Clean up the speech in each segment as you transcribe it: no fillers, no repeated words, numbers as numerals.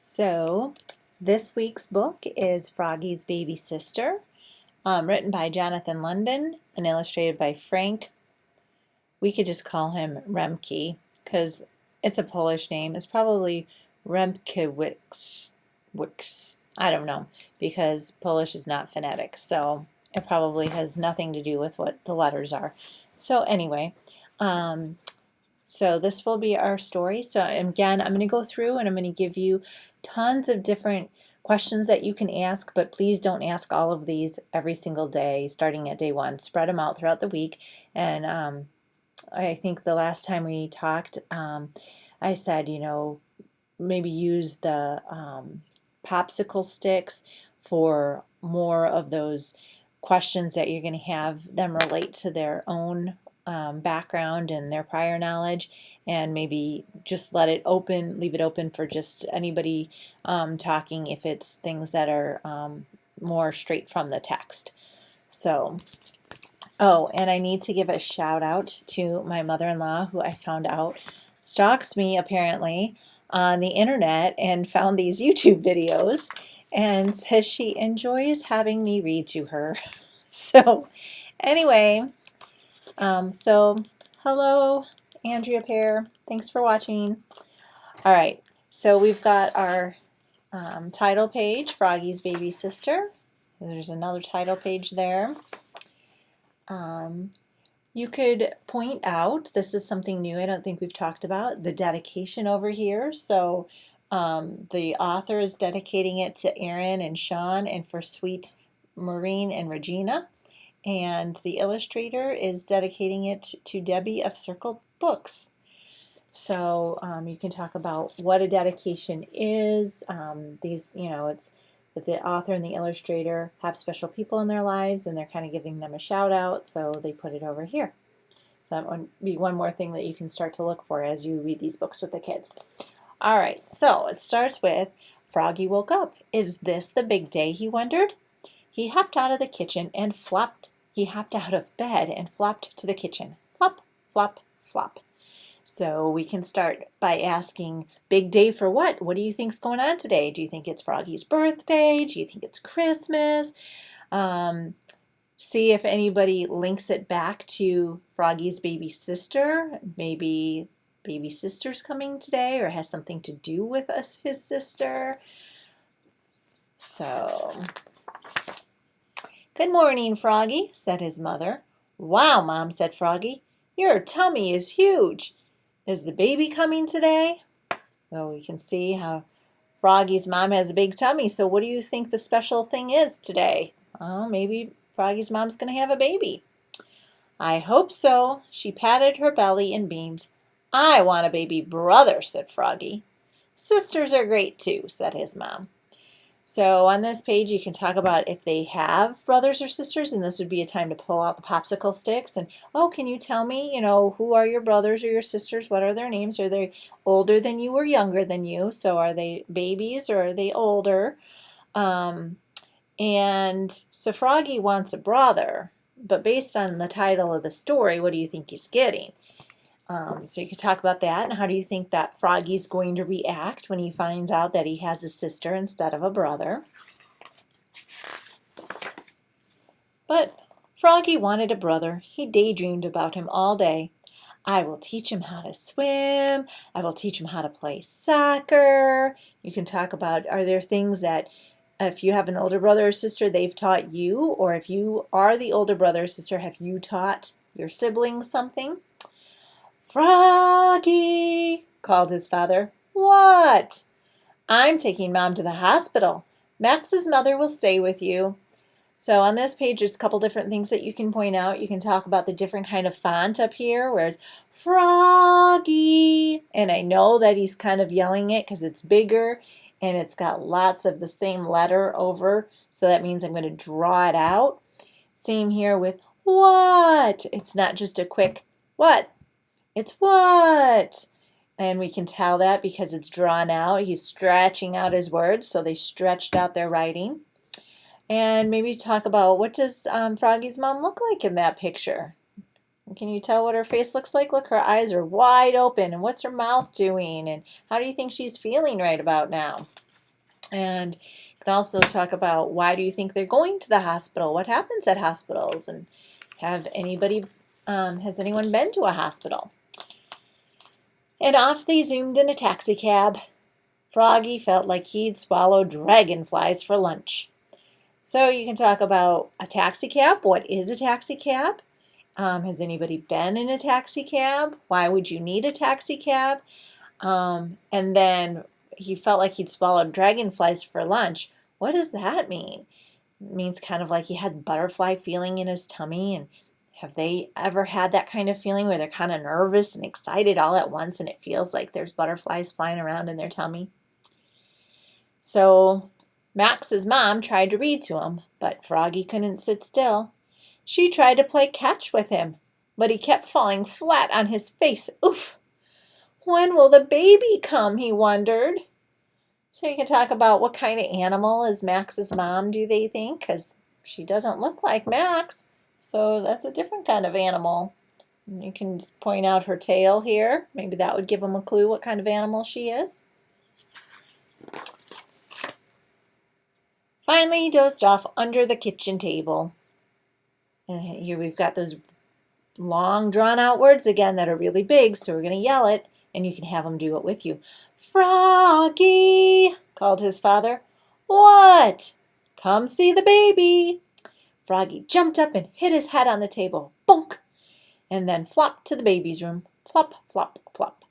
So, this week's book is Froggy's Baby Sister, written by Jonathan London and illustrated by Frank. We could just call him Remke because it's a Polish name. It's probably Remkiewicz. I don't know, because Polish is not phonetic, so it probably has nothing to do with what the letters are. So anyway, so this will be our story. So again, I'm going to go through and I'm going to give you tons of different questions that you can ask, but please don't ask all of these every single day starting at day one. Spread them out throughout the week. And I think the last time we talked, I said, maybe use the popsicle sticks for more of those questions that you're going to have them relate to their own background and their prior knowledge, and maybe just leave it open for just anybody talking if it's things that are more straight from the text. So, oh, and I need to give a shout out to my mother-in-law, who I found out stalks me apparently on the internet and found these YouTube videos and says she enjoys having me read to her. So anyway, so hello, Andrea Pear. Thanks for watching. All right, so we've got our title page, Froggy's Baby Sister. There's another title page there. You could point out, this is something new I don't think we've talked about, the dedication over here. So the author is dedicating it to Aaron and Sean and for sweet Maureen and Regina. And the illustrator is dedicating it to Debbie of Circle Books. So you can talk about what a dedication is. It's that the author and the illustrator have special people in their lives and they're kind of giving them a shout out, so they put it over here. So that would be one more thing that you can start to look for as you read these books with the kids. All right, so it starts with Froggy woke up. Is this the big day, he wondered. He hopped out of the kitchen and flopped. He hopped out of bed and flopped to the kitchen. Flop, flop, flop. So we can start by asking, big day for what? What do you think's going on today? Do you think it's Froggy's birthday? Do you think it's Christmas? See if anybody links it back to Froggy's baby sister. Maybe baby sister's coming today or has something to do with his sister. So, good morning, Froggy, said his mother. Wow, Mom, said Froggy, your tummy is huge. Is the baby coming today? So we can see how Froggy's mom has a big tummy. So what do you think the special thing is today? Oh, maybe Froggy's mom's going to have a baby. I hope so. She patted her belly and beamed. I want a baby brother, said Froggy. Sisters are great too, said his mom. So on this page, you can talk about if they have brothers or sisters, and this would be a time to pull out the popsicle sticks. And, oh, can you tell me, who are your brothers or your sisters? What are their names? Are they older than you or younger than you? So are they babies or are they older? And so Froggy wants a brother, but based on the title of the story, what do you think he's getting? So you could talk about that, and how do you think that Froggy's going to react when he finds out that he has a sister instead of a brother? But Froggy wanted a brother. He daydreamed about him all day. I will teach him how to swim. I will teach him how to play soccer. You can talk about, are there things that if you have an older brother or sister, they've taught you, or if you are the older brother or sister, have you taught your siblings something? Froggy, called his father. What? I'm taking Mom to the hospital. Max's mother will stay with you. So on this page, there's a couple different things that you can point out. You can talk about the different kind of font up here, whereas Froggy, and I know that he's kind of yelling it because it's bigger and it's got lots of the same letter over, so that means I'm going to draw it out. Same here with what? It's not just a quick what? It's what? And we can tell that because it's drawn out. He's stretching out his words, so they stretched out their writing. And maybe talk about, what does Froggy's mom look like in that picture? Can you tell what her face looks like? Look, her eyes are wide open. And what's her mouth doing? And how do you think she's feeling right about now? And you can also talk about why do you think they're going to the hospital? What happens at hospitals? And has anyone been to a hospital? And off they zoomed in a taxi cab. Froggy felt like he'd swallowed dragonflies for lunch. So you can talk about a taxi cab. What is a taxi cab? Has anybody been in a taxi cab? Why would you need a taxi cab? And then he felt like he'd swallowed dragonflies for lunch. What does that mean? It means kind of like he had butterfly feeling in his tummy. And have they ever had that kind of feeling where they're kind of nervous and excited all at once and it feels like there's butterflies flying around in their tummy? So Max's mom tried to read to him, but Froggy couldn't sit still. She tried to play catch with him, but he kept falling flat on his face. Oof! When will the baby come, he wondered. So you can talk about what kind of animal is Max's mom, do they think? Because she doesn't look like Max, so that's a different kind of animal. And you can just point out her tail here. Maybe that would give them a clue what kind of animal she is. Finally, he dozed off under the kitchen table. And here we've got those long drawn out words again that are really big, so we're going to yell it, and you can have them do it with you. Froggy, called his father. What? Come see the baby. Froggy jumped up and hit his head on the table. Bonk! And then flopped to the baby's room. Flop, flop, flop.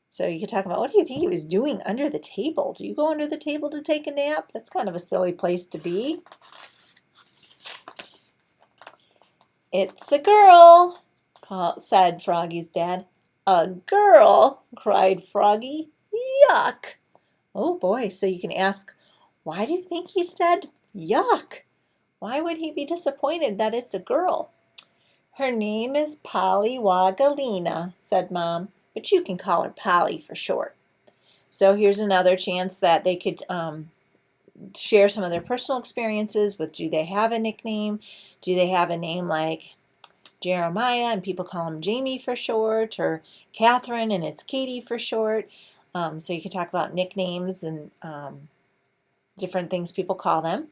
So you could talk about, what do you think he was doing under the table? Do you go under the table to take a nap? That's kind of a silly place to be. It's a girl, said Froggy's dad. A girl, cried Froggy. Yuck! Oh boy, so you can ask, why do you think he said yuck? Why would he be disappointed that it's a girl? Her name is Polly Wagalina, said Mom, but you can call her Polly for short. So here's another chance that they could share some of their personal experiences with, do they have a nickname? Do they have a name like Jeremiah and people call him Jamie for short, or Catherine and it's Katie for short? So you can talk about nicknames and different things people call them.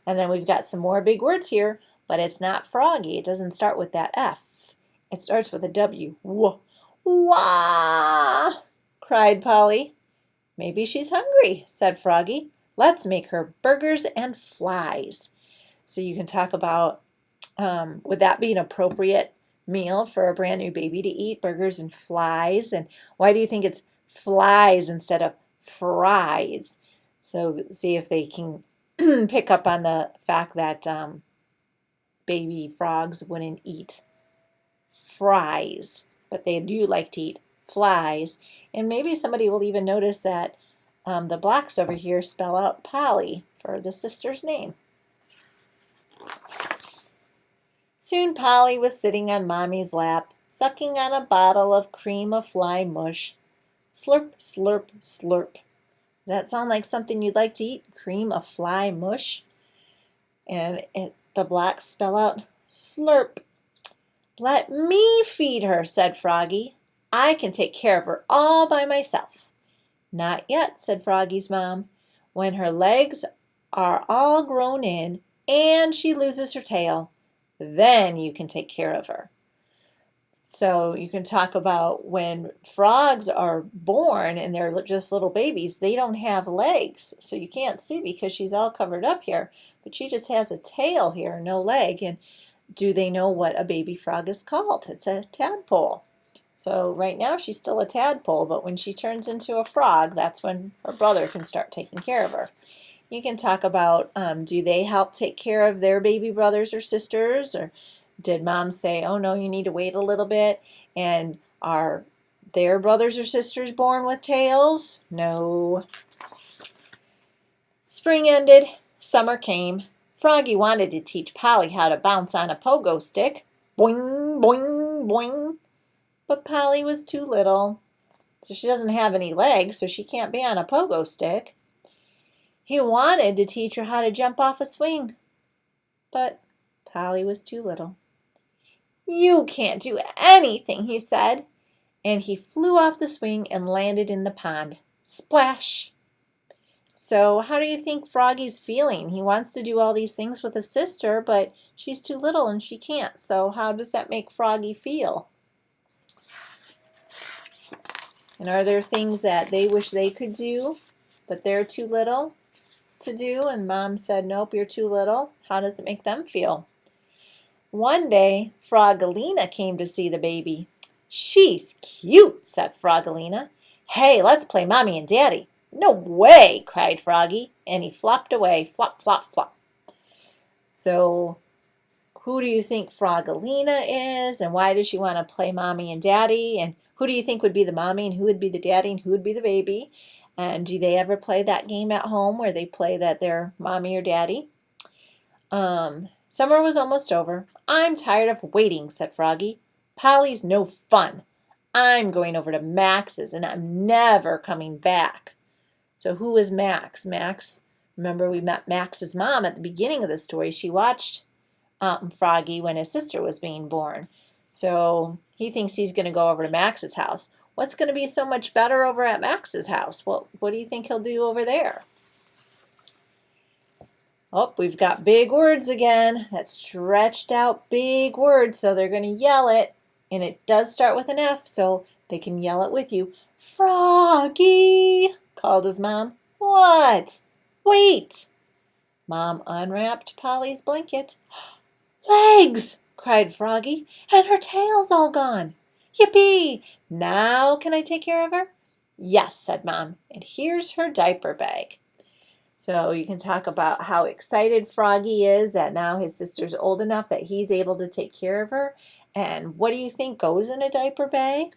And then we've got some more big words here, but it's not Froggy. It doesn't start with that F. It starts with a W. Wah! Wah! Cried Polly. Maybe she's hungry, said Froggy. Let's make her burgers and flies. So you can talk about, would that be an appropriate meal for a brand new baby to eat, burgers and flies? And why do you think it's flies instead of fries? So see if they can pick up on the fact that baby frogs wouldn't eat fries, but they do like to eat flies. And maybe somebody will even notice that the blocks over here spell out Polly for the sister's name. Soon Polly was sitting on Mommy's lap, sucking on a bottle of cream of fly mush. Slurp, slurp, slurp. Does that sound like something you'd like to eat? Cream of fly mush? And the blocks spell out slurp. Let me feed her, said Froggy. I can take care of her all by myself. Not yet, said Froggy's mom. When her legs are all grown in and she loses her tail, then you can take care of her. So you can talk about when frogs are born and they're just little babies, they don't have legs. So you can't see because she's all covered up here, but she just has a tail here, no leg. And do they know what a baby frog is called? It's a tadpole. So right now she's still a tadpole, but when she turns into a frog, that's when her brother can start taking care of her. You can talk about, do they help take care of their baby brothers or sisters? Or did mom say, oh no, you need to wait a little bit? And are their brothers or sisters born with tails? No. Spring ended, summer came. Froggy wanted to teach Polly how to bounce on a pogo stick. Boing, boing, boing. But Polly was too little. So she doesn't have any legs, so she can't be on a pogo stick. He wanted to teach her how to jump off a swing. But Polly was too little. You can't do anything, he said. And he flew off the swing and landed in the pond. Splash! So how do you think Froggy's feeling? He wants to do all these things with his sister, but she's too little and she can't. So how does that make Froggy feel? And are there things that they wish they could do, but they're too little to do? And Mom said, nope, you're too little. How does it make them feel? One day, Froggalina came to see the baby. She's cute, said Froggalina. Hey, let's play Mommy and Daddy. No way, cried Froggy, and he flopped away, flop, flop, flop. So, who do you think Froggalina is, and why does she want to play Mommy and Daddy? And who do you think would be the mommy, and who would be the daddy, and who would be the baby? And do they ever play that game at home where they play that they're mommy or daddy? Summer was almost over. I'm tired of waiting, said Froggy. Polly's no fun. I'm going over to Max's, and I'm never coming back. So who was Max? Max, remember we met Max's mom at the beginning of the story. She watched Froggy when his sister was being born. So he thinks he's going to go over to Max's house. What's going to be so much better over at Max's house? Well, what do you think he'll do over there? Oh, we've got big words again. That stretched out big words, so they're going to yell it. And it does start with an F, so they can yell it with you. Froggy, called his mom. What? Wait. Mom unwrapped Polly's blanket. Legs, cried Froggy, and her tail's all gone. Yippee! Now can I take care of her? Yes, said Mom, and here's her diaper bag. So you can talk about how excited Froggy is that now his sister's old enough that he's able to take care of her. And what do you think goes in a diaper bag?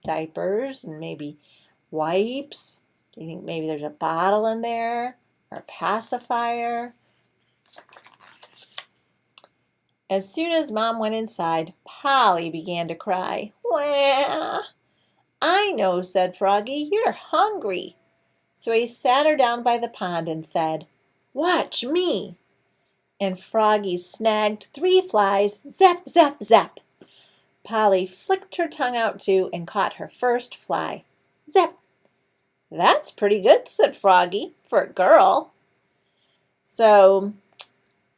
Diapers and maybe wipes. Do you think maybe there's a bottle in there or a pacifier? As soon as Mom went inside, Polly began to cry. Well, I know, said Froggy, you're hungry. So he sat her down by the pond and said, watch me. And Froggy snagged 3 flies, zap, zap, zap. Polly flicked her tongue out too and caught her first fly. Zap. That's pretty good, said Froggy, for a girl. So,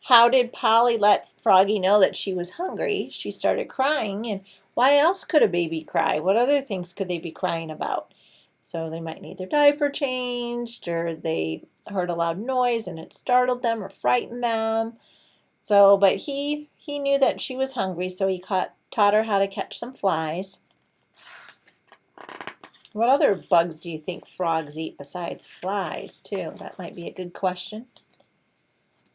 how did Polly let Froggy know that she was hungry? She started crying, and why else could a baby cry? What other things could they be crying about? So they might need their diaper changed, or they heard a loud noise and it startled them or frightened them. So, but he knew that she was hungry, so he taught her how to catch some flies. What other bugs do you think frogs eat besides flies, too? That might be a good question.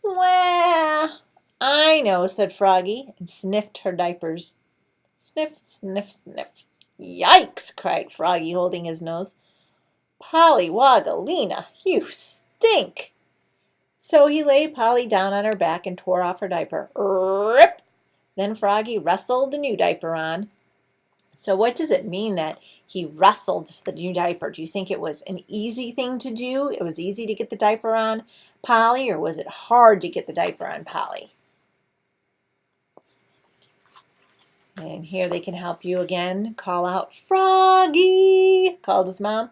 Well, I know, said Froggy, and sniffed her diapers. Sniff, sniff, sniff. Yikes, cried Froggy, holding his nose. Polly Woggalina, you stink. So he laid Polly down on her back and tore off her diaper. Rip! Then Froggy wrestled the new diaper on. So what does it mean that he wrestled the new diaper? Do you think it was an easy thing to do? It was easy to get the diaper on Polly, or was it hard to get the diaper on Polly? And here they can help you again. Call out, Froggy, called his mom.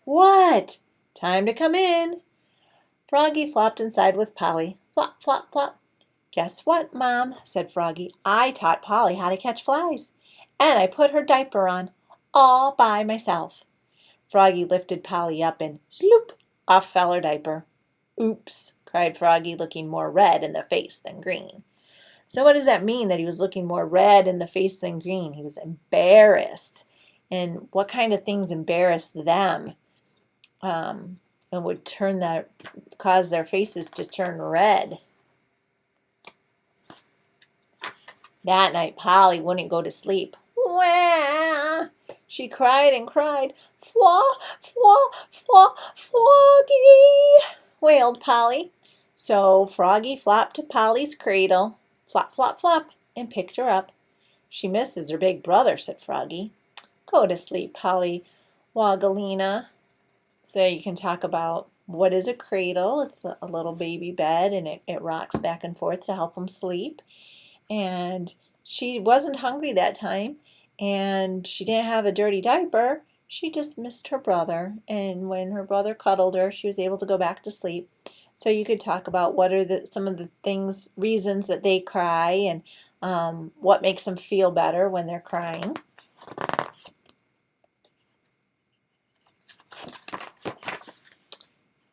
What? Time to come in. Froggy flopped inside with Polly. Flop, flop, flop. Guess what, Mom, said Froggy. I taught Polly how to catch flies, and I put her diaper on all by myself. Froggy lifted Polly up and sloop, off fell her diaper. Oops, cried Froggy, looking more red in the face than green. So what does that mean, that he was looking more red in the face than green? He was embarrassed. And what kind of things embarrassed them and would cause their faces to turn red? That night, Polly wouldn't go to sleep. Wah! She cried and cried. Fwa, fwa, fwa, Froggy, wailed Polly. So Froggy flopped to Polly's cradle, flop, flop, flop, and picked her up. She misses her big brother, said Froggy. Go to sleep, Polly Woggalina. So you can talk about what is a cradle. It's a little baby bed, and it rocks back and forth to help them sleep. And she wasn't hungry that time, and she didn't have a dirty diaper. she just missed her brother, and when her brother cuddled her, she was able to go back to sleep. So you could talk about what are some of the reasons that they cry, and what makes them feel better when they're crying.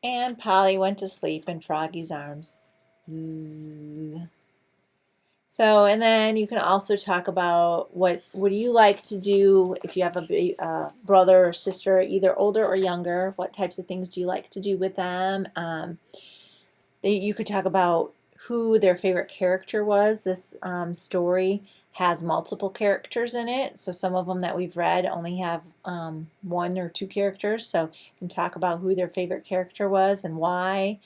And Polly went to sleep in Froggy's arms. Zzz. So, and then you can also talk about what do you like to do if you have a brother or sister, either older or younger. What types of things do you like to do with them? You could talk about who their favorite character was. This story has multiple characters in it, so some of them that we've read only have one or two characters. So you can talk about who their favorite character was and why.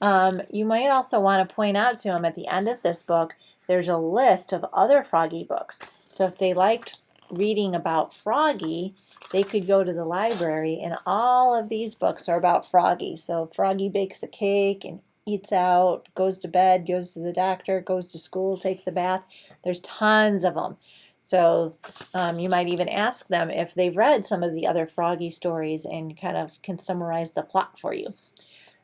You might also want to point out to them at the end of this book, there's a list of other Froggy books. So if they liked reading about Froggy, they could go to the library, and all of these books are about Froggy. So Froggy bakes a cake and eats out, goes to bed, goes to the doctor, goes to school, takes a bath. There's tons of them. So you might even ask them if they've read some of the other Froggy stories and kind of can summarize the plot for you.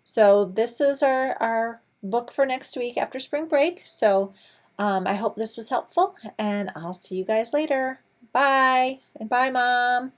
So this is our book for next week after spring break. So I hope this was helpful, and I'll see you guys later. Bye, and bye, Mom.